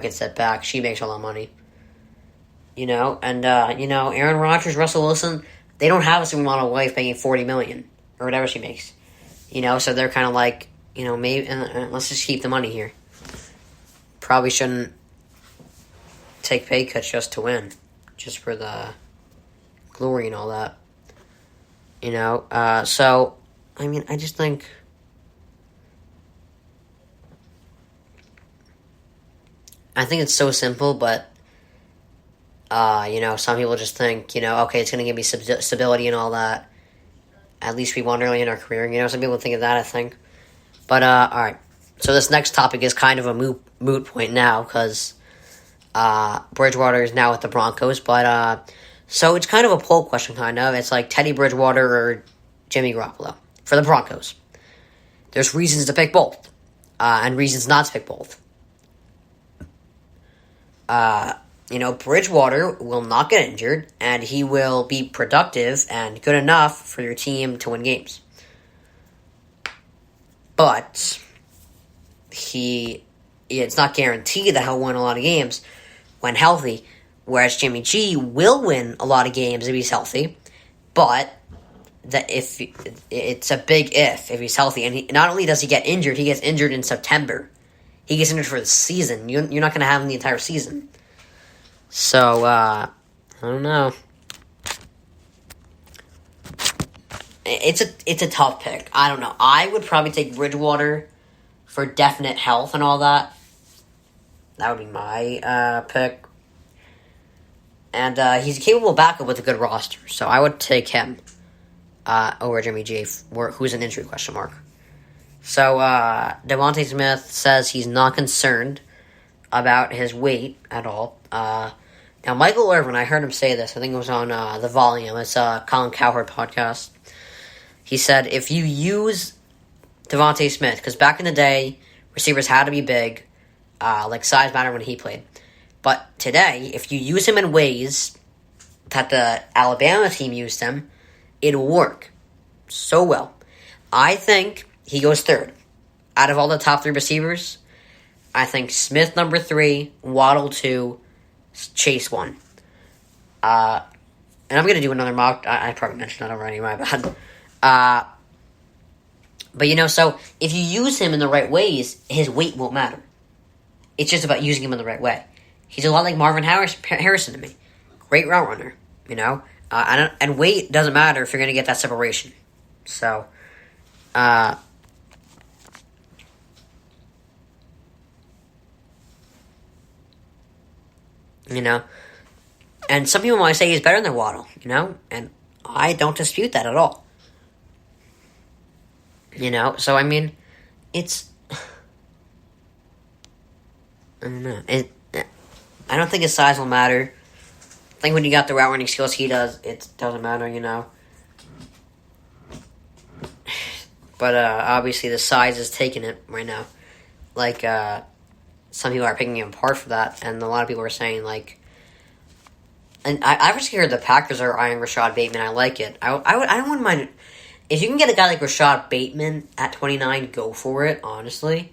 gets that back. She makes all that money. And Aaron Rodgers, Russell Wilson, they don't have a supermodel wife paying $40 million or whatever she makes. So they're kind of like, maybe let's just keep the money here. Probably shouldn't take pay cuts just to win, just for the glory and all that. So I just think. I think it's so simple, but some people just think, okay, it's going to give me stability and all that. At least we won early in our career. Some people think of that, I think. But, all right. So this next topic is kind of a moot point now because Bridgewater is now with the Broncos. But, so it's kind of a poll question, kind of. It's like Teddy Bridgewater or Jimmy Garoppolo for the Broncos. There's reasons to pick both and reasons not to pick both. Bridgewater will not get injured, and he will be productive and good enough for your team to win games. But it's not guaranteed that he'll win a lot of games when healthy, whereas Jimmy G will win a lot of games if he's healthy, but it's a big if he's healthy. And not only does he get injured, he gets injured in September. He gets injured for the season. You're not going to have him the entire season. So, I don't know. It's a tough pick. I don't know. I would probably take Bridgewater for definite health and all that. That would be my pick. And he's a capable backup with a good roster. So I would take him over Jimmy G, who's an injury question mark. So Devontae Smith says he's not concerned about his weight at all. Now, Michael Irvin, I heard him say this. I think it was on The Volume. It's a Colin Cowherd podcast. He said, if you use Devontae Smith, because back in the day, receivers had to be big, like size mattered when he played. But today, if you use him in ways that the Alabama team used him, it'll work so well. I think he goes third. Out of all the top 3 receivers, I think Smith number 3, Waddle 2, Chase 1. And I'm going to do another mock. I probably mentioned that already, my bad. But so if you use him in the right ways, his weight won't matter. It's just about using him in the right way. He's a lot like Marvin Harrison to me. Great route runner, and weight doesn't matter if you're going to get that separation. So, and some people might say he's better than Waddle, and I don't dispute that at all. So it's, I don't know. I don't think his size will matter. I think when you got the route running skills he does, it doesn't matter, But obviously the size is taking it right now. Like, some people are picking him apart for that, and a lot of people are saying, and I've actually heard the Packers are eyeing Rashad Bateman. I like it. I wouldn't mind it. If you can get a guy like Rashad Bateman at 29, go for it, honestly.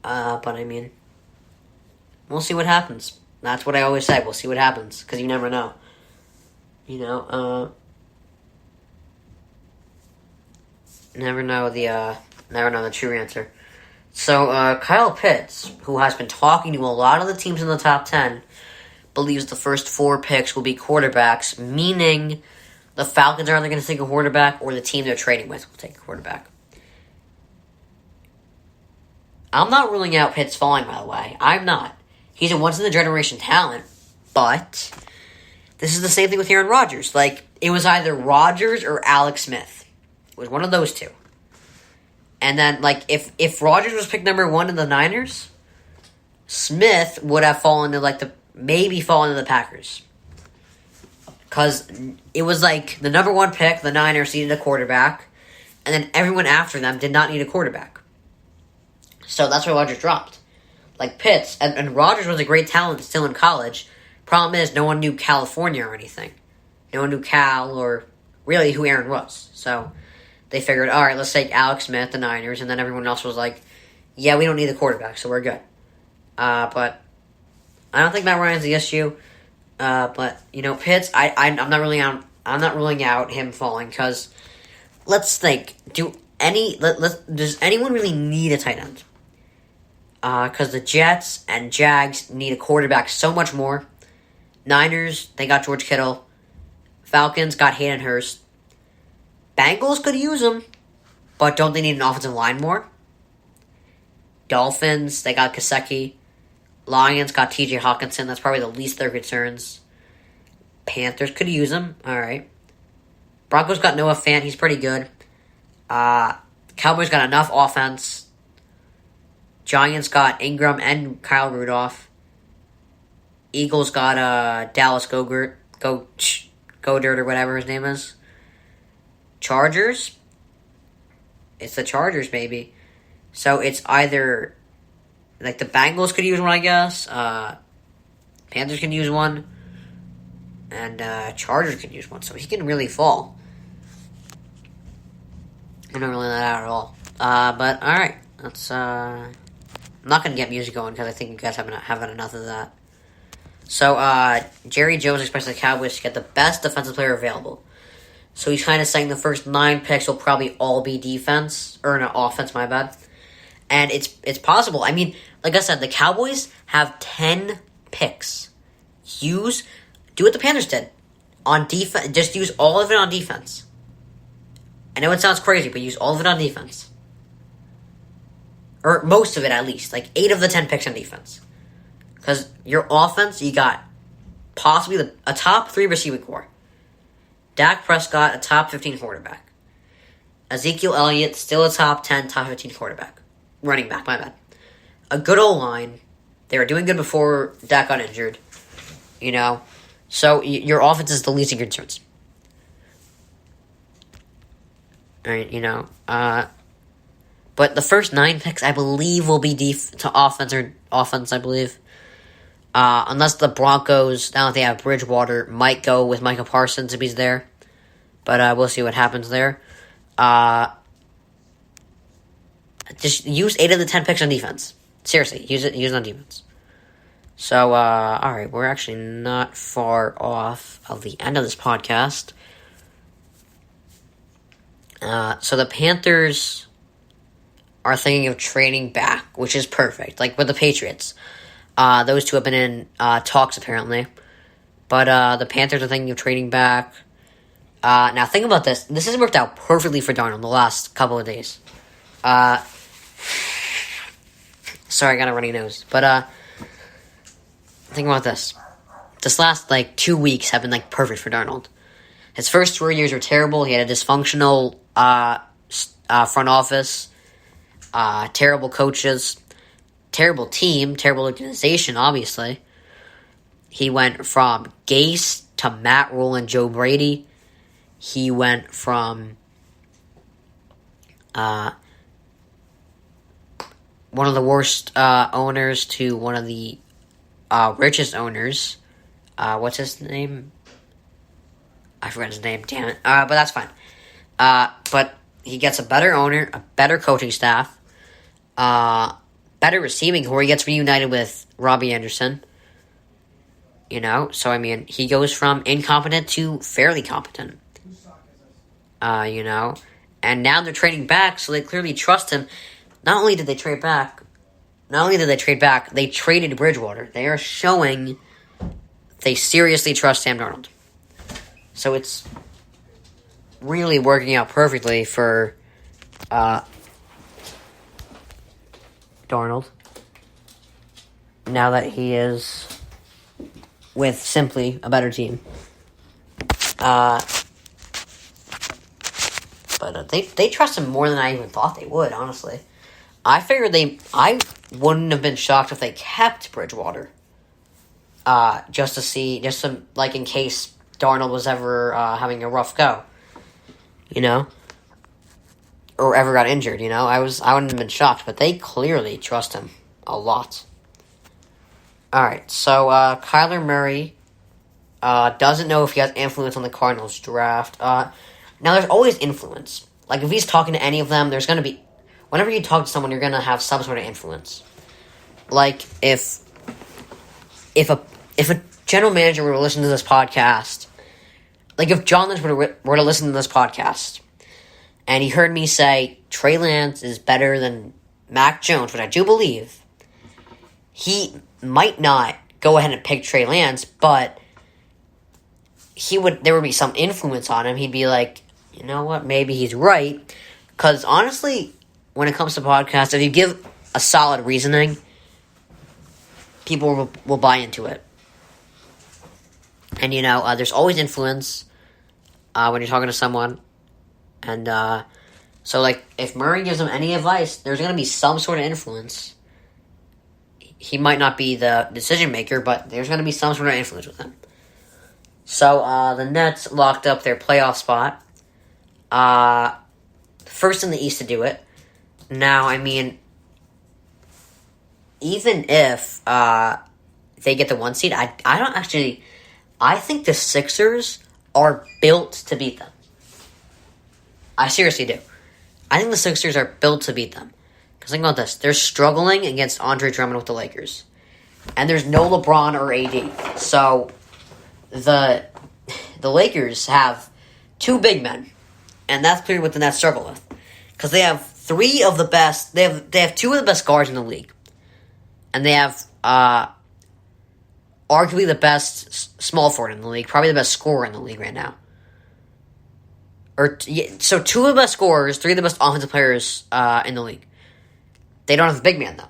But we'll see what happens. That's what I always say. We'll see what happens, because you never know. Never know the true answer. So, Kyle Pitts, who has been talking to a lot of the teams in the top 10, believes the first 4 picks will be quarterbacks, meaning the Falcons are either going to take a quarterback or the team they're trading with will take a quarterback. I'm not ruling out Pitts falling, by the way. I'm not. He's a once-in-a-generation talent, but this is the same thing with Aaron Rodgers. It was either Rodgers or Alex Smith. It was one of those two. And then, if Rodgers was picked number 1 in the Niners, Smith would have fallen to, the Packers. Because it was, the number 1 pick, the Niners needed a quarterback, and then everyone after them did not need a quarterback. So that's why Rodgers dropped. Pitts, and Rodgers was a great talent still in college. Problem is, no one knew California or anything. No one knew Cal or really who Aaron was. So they figured, all right, let's take Alex Smith, the Niners, and then everyone else was like, yeah, we don't need the quarterback, so we're good. But I don't think Matt Ryan's the issue. But Pitts, I'm not ruling out him falling because let's think. Does anyone really need a tight end? Because the Jets and Jags need a quarterback so much more. Niners, they got George Kittle. Falcons got Hayden Hurst. Bengals could use him, but don't they need an offensive line more? Dolphins, they got Kaseki. Lions got TJ Hawkinson. That's probably the least of their concerns. Panthers could use him. Alright. Broncos got Noah Fant. He's pretty good. Cowboys got enough offense. Giants got Ingram and Kyle Rudolph. Eagles got Dallas Goedert or whatever his name is. Chargers? It's the Chargers, baby. So it's either like the Bengals could use one, I guess. Panthers can use one. And Chargers can use one. So he can really fall. I'm not ruling that out at all. But alright. Let's I'm not gonna get music going because I think you guys haven't had enough of that. So Jerry Jones expects the Cowboys to get the best defensive player available. So he's kind of saying the first 9 picks will probably all be defense. Or no, offense, my bad. And it's possible. I mean, like I said, the Cowboys have 10 picks. Do what the Panthers did. On defense, just use all of it on defense. I know it sounds crazy, but use all of it on defense. Or most of it, at least. Like 8 of the 10 picks on defense. Because your offense, you got possibly a top 3 receiving core. Dak Prescott, a top 15 quarterback. Ezekiel Elliott, still a top 10, top 15 quarterback. Running back, my bad. A good O-line. They were doing good before Dak got injured. So your offense is the least of your concerns. Alright, but the first 9 picks, I believe, will be to offense, I believe. Unless the Broncos, now that they have Bridgewater, might go with Micah Parsons if he's there. But we'll see what happens there. Just use 8 of the 10 picks on defense. Seriously, use it on defense. So, alright, we're actually not far off of the end of this podcast. So the Panthers are thinking of trading back, which is perfect. Like with the Patriots. Those two have been in talks, apparently. But the Panthers are thinking of trading back. Now, think about this. This has worked out perfectly for Darnold the last couple of days. Sorry, I got a runny nose. But think about this. This last, 2 weeks have been, perfect for Darnold. His first 3 years were terrible. He had a dysfunctional front office. Terrible coaches. Terrible team, terrible organization, obviously. He went from Gase to Matt Rule and Joe Brady. He went from one of the worst owners to one of the richest owners. What's his name? I forgot his name, damn it. But that's fine. But he gets a better owner, a better coaching staff, better receiving core. He gets reunited with Robbie Anderson. So I mean, he goes from incompetent to fairly competent. And now they're trading back, so they clearly trust him. Not only did they trade back, they traded Bridgewater. They are showing they seriously trust Sam Darnold. So it's really working out perfectly for Darnold. Now that he is with simply a better team. But they trust him more than I even thought they would, honestly. I figured I wouldn't have been shocked if they kept Bridgewater. Just in case Darnold was ever having a rough go. Or ever got injured, I wouldn't have been shocked, but they clearly trust him a lot. Alright, so Kyler Murray doesn't know if he has influence on the Cardinals draft. Now, there's always influence. Like, if he's talking to any of them, there's going to be... Whenever you talk to someone, you're going to have some sort of influence. like if a general manager were to listen to this podcast, like if John Lynch were to listen to this podcast, and he heard me say Trey Lance is better than Mac Jones, which I do believe, he might not go ahead and pick Trey Lance, but there would be some influence on him. He'd be like, you know what, maybe he's right. Because honestly, when it comes to podcasts, if you give a solid reasoning, people will buy into it. And, there's always influence when you're talking to someone. And so, like, if Murray gives him any advice, there's going to be some sort of influence. He might not be the decision maker, but there's going to be some sort of influence with him. So, the Nets locked up their playoff spot. First in the East to do it. Now, I mean, even if they get the 1 seed, I think the Sixers are built to beat them. I seriously do. I think the Sixers are built to beat them. Because think about this. They're struggling against Andre Drummond with the Lakers. And there's no LeBron or AD. So, the Lakers have 2 big men. And that's clearly what the Nets struggle with. Because they have 3 of the best... They have 2 of the best guards in the league. And they have arguably the best small forward in the league. Probably the best scorer in the league right now. So 2 of the best scorers, 3 of the best offensive players in the league. They don't have a big man, though.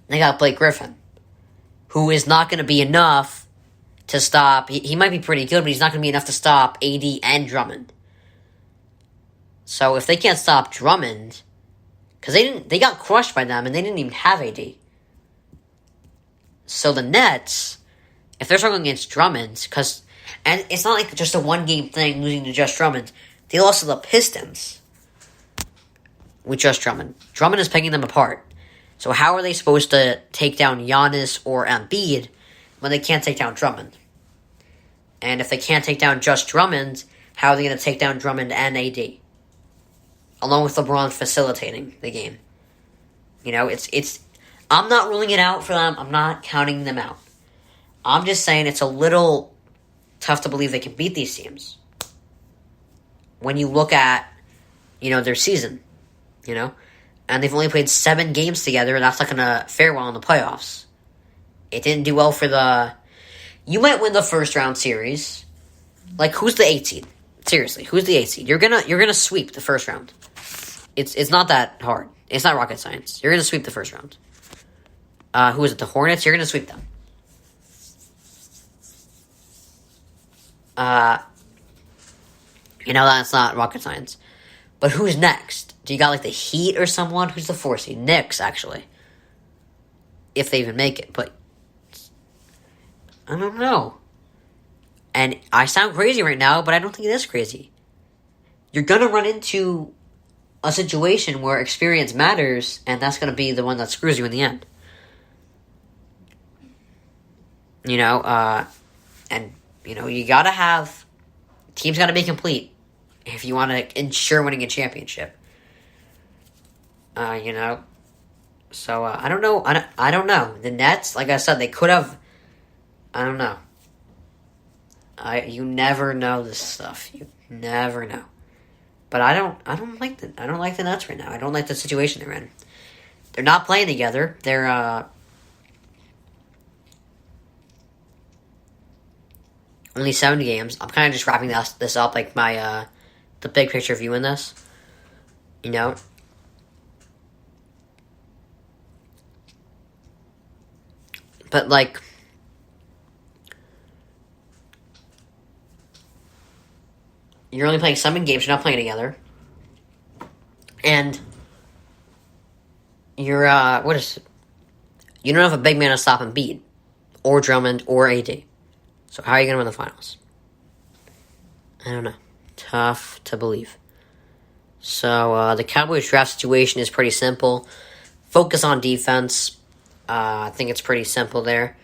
They got Blake Griffin, who is not going to be enough to stop... He might be pretty good, but he's not going to be enough to stop AD and Drummond. So if they can't stop Drummond... Because they got crushed by them, and they didn't even have AD. So the Nets, if they're struggling against Drummond... And it's not like just a one-game thing losing to just Drummond. They lost to the Pistons with just Drummond. Drummond is picking them apart. So how are they supposed to take down Giannis or Embiid when they can't take down Drummond? And if they can't take down just Drummond, how are they going to take down Drummond and AD? Along with LeBron facilitating the game. It's. I'm not ruling it out for them. I'm not counting them out. I'm just saying it's a little tough to believe they can beat these teams. When you look at, their season, and they've only played 7 games together, and that's not going to fare well in the playoffs. It didn't do well for the... You might win the first round series. Like, who's the 8 seed? Seriously, who's the 8 seed? You're gonna sweep the first round. It's not that hard. It's not rocket science. You're gonna sweep the first round. Who is it? The Hornets? You're gonna sweep them. That's not rocket science. But who's next? Do you got, like, the Heat or someone? Who's the 4 seed? Knicks, actually. If they even make it. But I don't know. And I sound crazy right now, but I don't think it is crazy. You're going to run into a situation where experience matters, and that's going to be the one that screws you in the end. You got to have... Teams got to be complete if you want to ensure winning a championship. So, I don't know. I don't know. The Nets, like I said, they could have... I don't know. You never know this stuff. You never know. But I don't like the Nets right now. I don't like the situation they're in. They're not playing together. They're only 7 games. I'm kind of just wrapping this up, like my the big picture view in this. But like, you're only playing 7 games. You're not playing together, and you're what is it? You don't have a big man to stop Embiid, or Drummond, or AD. So how are you going to win the finals? I don't know. Tough to believe. So the Cowboys draft situation is pretty simple. Focus on defense. I think it's pretty simple there.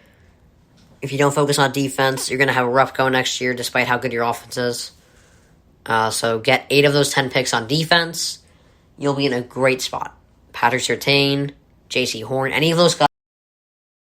If you don't focus on defense, you're going to have a rough go next year, despite how good your offense is. So get 8 of those 10 picks on defense. You'll be in a great spot. Patrick Surtain, J.C. Horn, any of those guys.